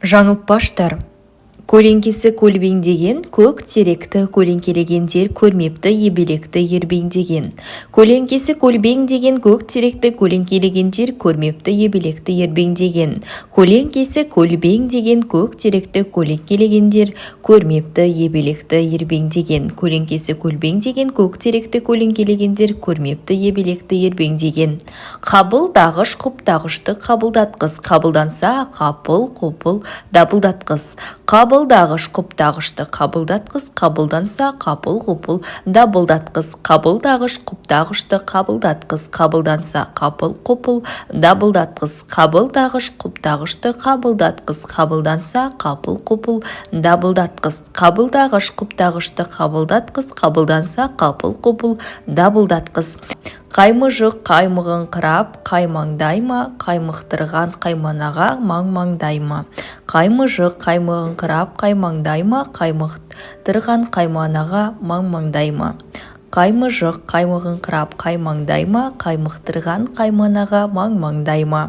Жаңылтпаштар. Көлеңкесі көлбеңдеген, көк теректі көлеңкелегендер көрмепті ебелекті ербеңдеген. Көлеңкесі көлбеңдеген, көк теректі көлеңкелегендер көрмепті ебелекті ербеңдеген. Көлеңкесі көлбеңдеген, көк теректі көлеңкелегендер көрмепті ебелекті ербеңдеген. Көлеңкесі көлбеңдеген, көк теректі көлеңкелегендер көрмепті ебелекті ербеңдеген. Қабылдағыш құптағышты қабылдатқыз, қабылданса қапыл құпыл дабылдатқыз. Қабылдағыш құптағышты қабылдатқыз, қабылданса қапыл құпыл дабылдатқыз. Қабылдағыш құптағышты қабылдатқыз, қабылданса қапыл құпыл дабылдатқыз. Қабылдағыш құптағышты қабылдатқыз, қабылданса қапыл құпыл дабылдатқыз. Қабылдағыш құптағышты қабылдатқыз, қабылданса қапыл құпыл дабылдатқыз. Қаймыжық қаймығыңқырап қаймаңдайма, қаймықтырған қайманаға маң-маңдайма. Қаймыжық қаймығыңқырап қаймаңдайма, қаймықтырған қайманаға маң-маңдайма. Қаймыжық қаймығыңқырап қаймаңдайма, қаймықтырған қайманаға маң-маңдайма.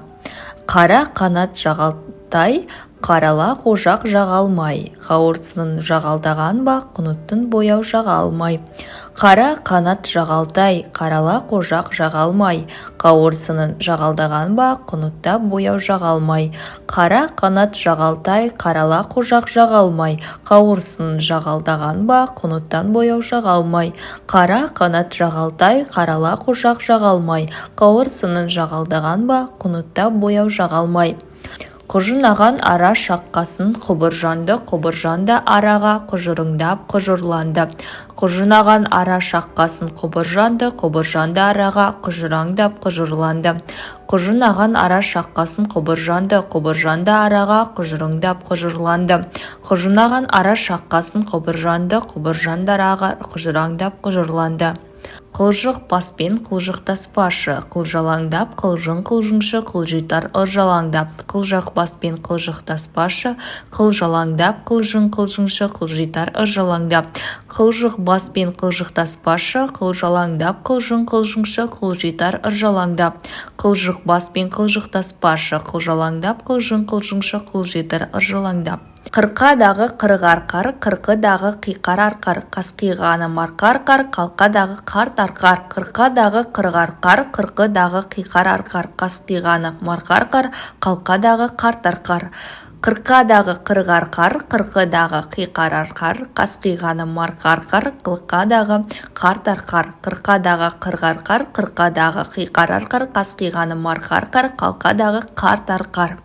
Қара қанат жағалтай, қарала қожақ жаға алмай. Қауырсынын жағалдаған ба, құныттың бояу жаға алмай. Қара қанат жағалтай, қарала қожақ жаға алмай. Қауырсынын жағалдаған ба, құнытта бояу жаға алмай. Қара қанат жағалтай, қарала қожақ жаға алмай. Қауырсынын жағалдаған ба, құныттан бояу жаға алмай. Қара қанат жағалтай, қарала қожақ жаға алмай. Қауырсынын жағалдаған ба, құнытта бояу жаға алмай. Құжынаған ара шаққасын құбыржанды, құбыржанды араға құжырыңдап құжырланды. Құжынаған ара шаққасын құбыржанды, құбыржанды араға құжыраңдап құжырланды. Құжынаған ара шаққасын құбыржанды, құбыржанды араға құжырыңдап құжырланды. Құжынаған ара шаққасын құбыржанды, құбыржанды араға құжыраңдап құжырланды. Қылжық баспен қылжықтаспашы, қылжалаңдап қылжың-қылжыңшы қылжитар ыржалаңдап. Қылжақ баспен қылжықтаспашы, қылжалаңдап қылжың-қылжыңшы қылжитар ыржалаңдап. Қылжық баспен қылжықтаспашы, қылжалаңдап қылжың-қылжыңшы қылжитар ыржалаңдап. Қылжық баспен қылжықтаспашы, қылжалаңдап қылжың-қылжыңшы қылжитар ыржалаңдап. Қырқадағы қырғарқар, қырқыдағы қиқар арқар, қасқиғаны марқарқар, қалқадағы қарт арқар. Қырқадағы қырғарқар, қырқыдағы қиқар арқар, қасқиғаны марқарқар, қалқадағы қарт арқар. Қырқадағы қырғарқар, қырқыдағы қиқар арқар, қасқиғаны марқарқар, қалқадағы қарт арқар. Қырқадағы қырғарқар, қырқадағы қиқар арқар, қасқиғаны марқарқар, қалқадағы қарт арқар.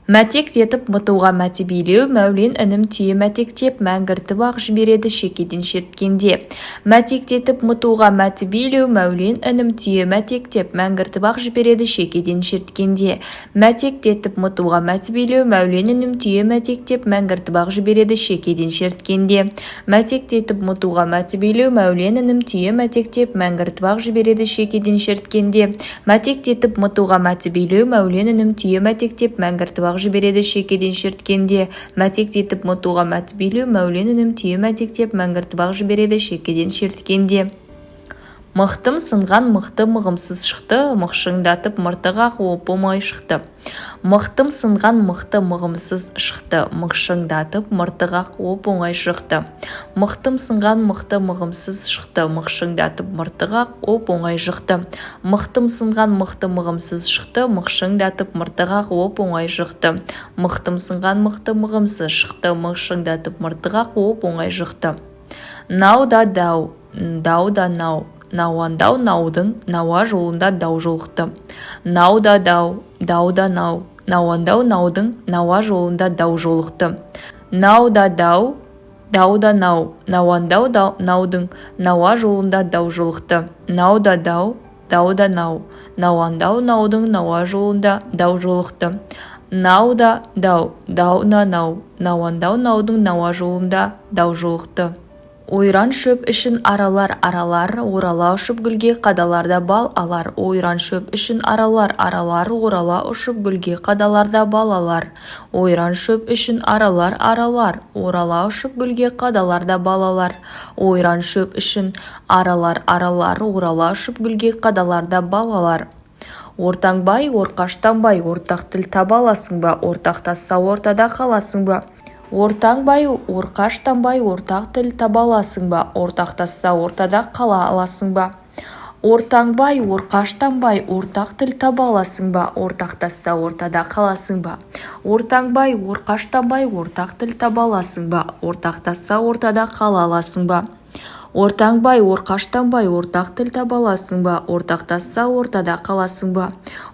Мәтектетіп мұтуға мәтебейлеу, мәулен інім түйе мәтектеп, мәңгіртіп ақ жібереді шекеден шерткенде. Мәтектетіп мұтуға мәтебейлеу, мәулен інім түйе мәтектеп, мәңгіртіп ақ жібереді шекеден шерткенде. Мәтектетіп мұтуға мәтебейлеу, мәулен інім түйе мәтектеп, мәңгіртіп ақ жібереді шекеден шерткенде. Мәтектетіп мұтуға мәтебейлеу, мәулен інім түйе мәтектеп, мәңгіртіп ақ жібереді шекеден шерткенде. Мәтектетіп мұтуға мәтебейлеу, мәулен інім түйе мәтектеп, мәңгіртіп ақ жібереді шекеден шерткенде. Мәтектетіп мұтуға мәтебейлеу, мәулен інім түйе мәтектеп, мәңгіртіп ақ жібереді шекеден шерткенде. Мықтым сынған мықты мығымсыз шықты, мықшыңдатып мыртыға оп-оңай шықты. Мықтым сынған мықты мығымсыз шықты, мықшыңдатып мыртыға оп-оңай шықты. Мықтым сынған мықты мығымсыз шықты, мықшыңдатып мыртыға оп-оңай шықты. Мықтым сынған мықты мығымсыз шықты, мықшыңдатып мыртыға оп-оңай шықты. Мықтым сынған мықты мығымсыз шықты, мықшыңдатып мыртыға оп-оңай шықты. Нау да дау, дау да нау. Науандау наудың науа жолында дау жолықты. Нау да дау, дау да нау. Науандау наудың науа жолында дау жолықты. Нау да дау, дау да нау. Науандау наудың науа жолында дау жолықты. Нау да дау, дау да нау. Науандау наудың науа жолында дау жолықты. Нау да дау, дау да нау. Науандау наудың науа жолында дау жолықты. Ойран шөп ішін аралар, орала ұшып гүлге қадаларда бал алар. Ойран шөп ішін аралар, орала ұшып гүлге қадаларда бал алар. Ойран шөп ішін аралар, орала ұшып гүлге қадаларда бал алар. Ойран шөп ішін аралар, орала ұшып гүлге қадаларда бал алар. Ортаңбай, орқаштанбай, ортақ тіл таба аласың ба? Ортақтасса ортада қаласың ба? Ортаңбай, орқаштанбай, ортақ тіл таба аласың ба? Ортақтасса ортада қала аласың ба? Ортаңбай, орқаштанбай, ортақ тіл таба аласың ба? Ортақтасса ортада қаласың ба? Ортаңбай, орқаштанбай, ортақ тіл таба аласың ба? Ортақтасса ортада қала аласың ба? Ортаңбай, орқаштанбай, ортақ тіл таба аласың ба? Ортақтасса ортада қаласың ба?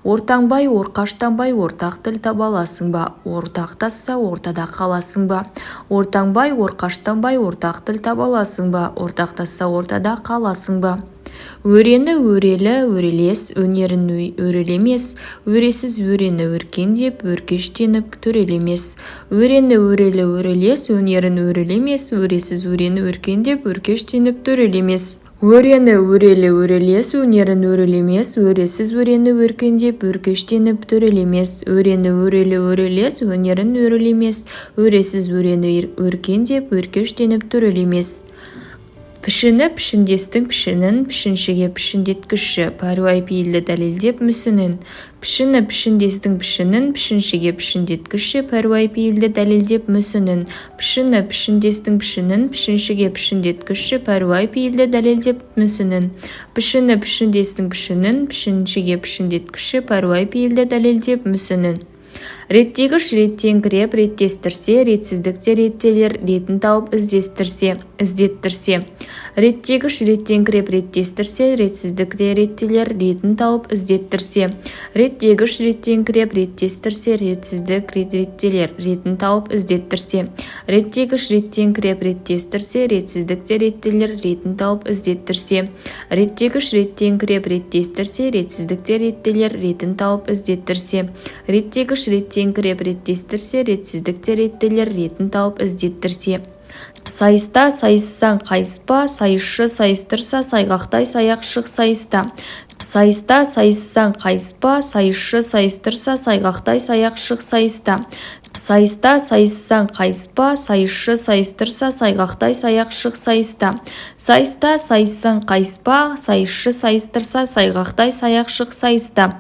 Ортаңбай, орқаштанбай, ортақ тіл таба аласың ба? Ортақтасса ортада қаласың ба? Ортаңбай, орқаштанбай, ортақ тіл таба аласың ба? Ортақтасса ортада қаласың ба? Өрені өрелі, өрелес, өнерін өрелемес, өресіз өрені өркендеп, өркештеніп төрелемес. Өрені өрелі, өрелес, өнерін өрелемес, өресіз өрені өркендеп, өркештеніп төрелемес. Өрені өрелі, өрелес, өнерін өрелемес, өресіз өрені өркендеп, өркештеніп төрелемес. Өрені өрелі, өрелес, өнерін өрелемес, өресіз өрені өркендеп, өркештеніп төрелемес. Пішіні пішіндестің пішінін, пішіншіге пішіндеткіші, пәруай пейілді дәлелдеп мүсінін. Пішіні пішіндестің пішінін, пішіншіге пішіндеткіші, пәруай пейілді дәлелдеп мүсінін. Пішіні пішіндестің пішінін, пішіншіге пішіндеткіші, пәруай пейілді дәлелдеп мүсінін. Пішіні пішіндестің пішінін, пішіншіге пішіндеткіші, пәруай пейілді дәлелдеп мүсінін. Реттегіш реттеңкіреп реттестірсе, ретсіздікте реттелер, ретін тауып іздеттірсе. Реттегіш реттеңкіреп реттестірсе, ретсіздікте реттелер, ретін тауып іздеттірсе. Реттегіш реттеңкіреп реттестірсе, ретсіздік реттелер, ретін тауып іздеттірсе. Реттегіш реттеңкіреп реттестірсе, ретсіздікте реттелер, ретін тауып іздеттірсе. Реттегіш реттеңкіреп реттестірсе, ретсіздікте реттелер, ретін тауып іздеттірсе. Реттегіш реттеңкіреп реттестірсе, ретсіздікте реттелер, ретін тауып іздеттірсе. Сайыста сайыссаң қайыспа, сайысшы сайыстырса, сайғақтай саяқ шық сайыста. Сайыста сайыссаң қайыспа, сайысшы сайыстырса, сайғақтай саяқ шық сайыста. Сайыста сайыссаң қайыспа, сайысшы сайыстырса, сайғақтай саяқ шық сайыста. Сайыста сайыссаң қайыспа, сайысшы сайыстырса, сайғақтай саяқ шық сайыста.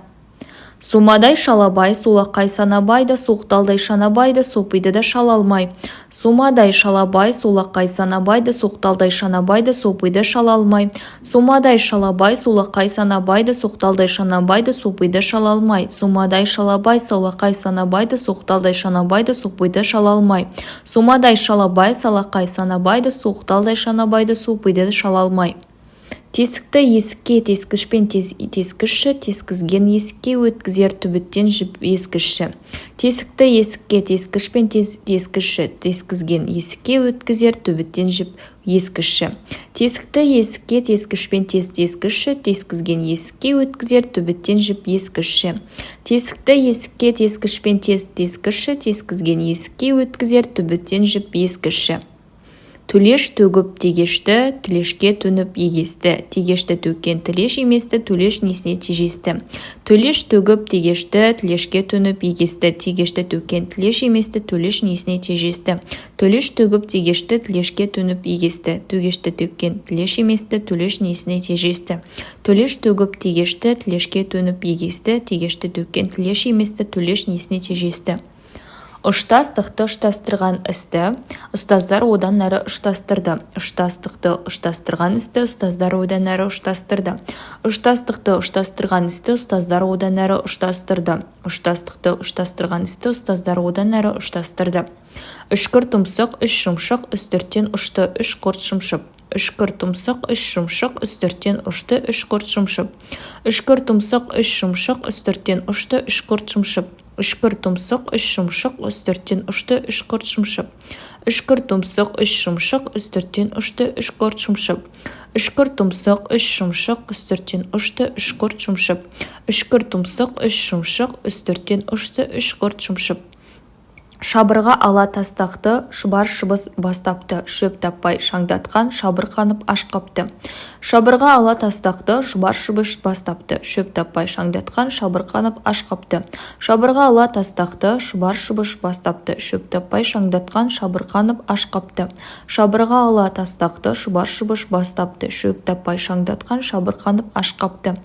Сумадай шалабай, сулақай санабай да, соқталдай шанабай да, сопиды да шала алмай. Сумадай шалабай, сулақай санабай да, соқталдай шанабай да, сопиды шала алмай. Сумадай шалабай, сулақай санабай да, соқталдай шанабай да, сопиды шала алмай. Сумадай шалабай, сулақай санабай да, соқталдай шанабай да, сопиды шала алмай. Сумадай шалабай, салақай санабай да, соқталдай шанабай да, сопиды шала алмай. Тесікті есікке тескішпен тескіші, тескізген есікке өткізер түбіттен жіп ескіші. Тесікті есікке тескішпен тескіші, тескізген есікке өткізер түбіттен жіп ескіші. Тесікті есікке тескішпен тескіші, тескізген есікке өткізер түбіттен жіп ескіші. Тесікті есікке тескішпен тескіші, тескізген есікке өткізер түбіттен жіп ескіші. Түлеш төгіп тегешті, тілешке төніп егесті. Тегешті төккен тілеш еместі, түлеш несіне тежесті. Түлеш төгіп тегешті, тілешке төніп егесті. Тегешті төккен тілеш еместі, түлеш несіне тежесті. Түлеш төгіп тегешті, тілешке төніп егесті. Төгешті төккен тілеш еместі, түлеш несіне тежесті. Түлеш төгіп тегешті, тілешке төніп егесті. Тегешті төккен тілеш еместі, түлеш несіне тежесті. Ұштастықты ұштастырған істі ұстаздар одан әрі ұштастырды. Ұштастықты ұштастырған істі ұстаздар одан әрі ұштастырды. Ұштастықты ұштастырған істі ұстаздар одан әрі ұштастырды. Ұштастықты ұштастырған істі ұстаздар одан әрі ұштастырды. Үшкір тұмсық, үш шымшық, үстірттен ұшты, үш құрт шымшып. Үшкір тұмсық, үш шымшық, үстірттен ұшты, үш құрт шымшып. Үшкір тұмсық, үш шымшық, үстірттен ұшты, үш құрт шымшып. Үшкір тұмсық, үш шымшық, үстірттен ұшты, үш құрт шымшып. Үшкір тұмсық, үш шымшық, үстірттен ұшты, үш құрт шымшып. Үшкір тұмсық, үш шымшық, үстірттен ұшты, үш құрт шымшып. Үшкір тұмсық, үш шымшық, үстірттен ұшты, үш құрт шымшып. Шабырға ала тастақты, шұбар шыбыс бастапты, шөп таппай шаңдатқан шабыр қанып аш қапты. Шабырға ала тастақты, шұбар шыбыс бастапты, шөп таппай шаңдатқан шабыр қанып аш қапты. Шабырға ала тастақты, шұбар шыбыс бастапты, шөп таппай шаңдатқан шабыр қанып аш қапты. Шабырға ала тастақты, шұбар шыбыс бастапты, шөп таппай шаңдатқан шабыр қанып аш қапты.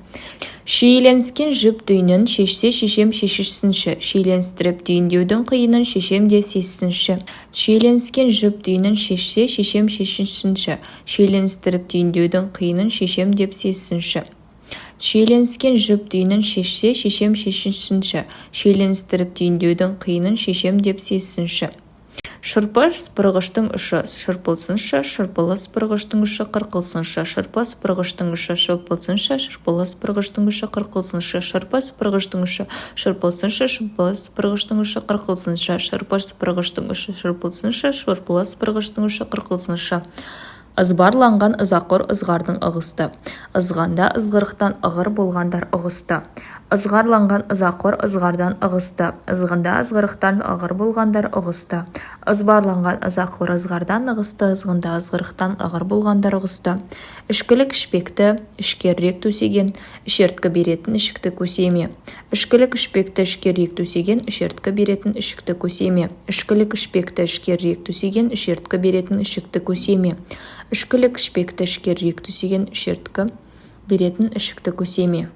Шиеленіскен жіп түйінін шешсе шешем шешішсінші. Шиеленістіріп түйіндеудің қиынын шешем де сессінші. Шиеленіскен жіп түйінін шешсе шешем шешішсінші. Шиеленістіріп түйіндеудің қиынын шешем деп сессінші. Шиеленіскен жіп түйінін шешсе шешем шешішсінші. Шиеленістіріп түйіндеудің қиынын шешем деп сессінші. Шырпы сыпырғыштың ұшы шырпылсыншы, шырпылы сыпырғыштың ұшы қырқылсыншы. Шырпы сыпырғыштың ұшы шырпылсыншы, шырпылы сыпырғыштың ұшы қырқылсыншы. Шырпы сыпырғыштың ұшы шырпылсыншы, шырпылы сыпырғыштың ұшы қырқылсыншы. Шырпы сыпырғыштың ұшы шырпылсыншы, шырпылы сыпырғыштың ұшы қырқылсыншы. Ызбарланған ызақор ызғардың ығысты. Ызғанда ызғырықтан ығыр болғандар ығысты. Ызғарланған ызақор ызғардан ығысты. Ызғында ызғырықтан ығыр болғандар ығысты. Ызбарланған ызақор ызғардан ығысты. Ызғында ызғырықтан ығыр болғандар ығысты. Ішкілік ішпекті ішкерірек төсеген, ішерткі беретін ішікті көсеме. Ішкілік ішпекті ішкерірек төсеген, ішерткі беретін ішікті көсеме. Ішкілік ішпекті ішкерірек төсеген, ішерткі беретін ішікті көсеме. Ішкілік ішпекті ішкерірек төсеген, ішерткі беретін ішікті көсеме.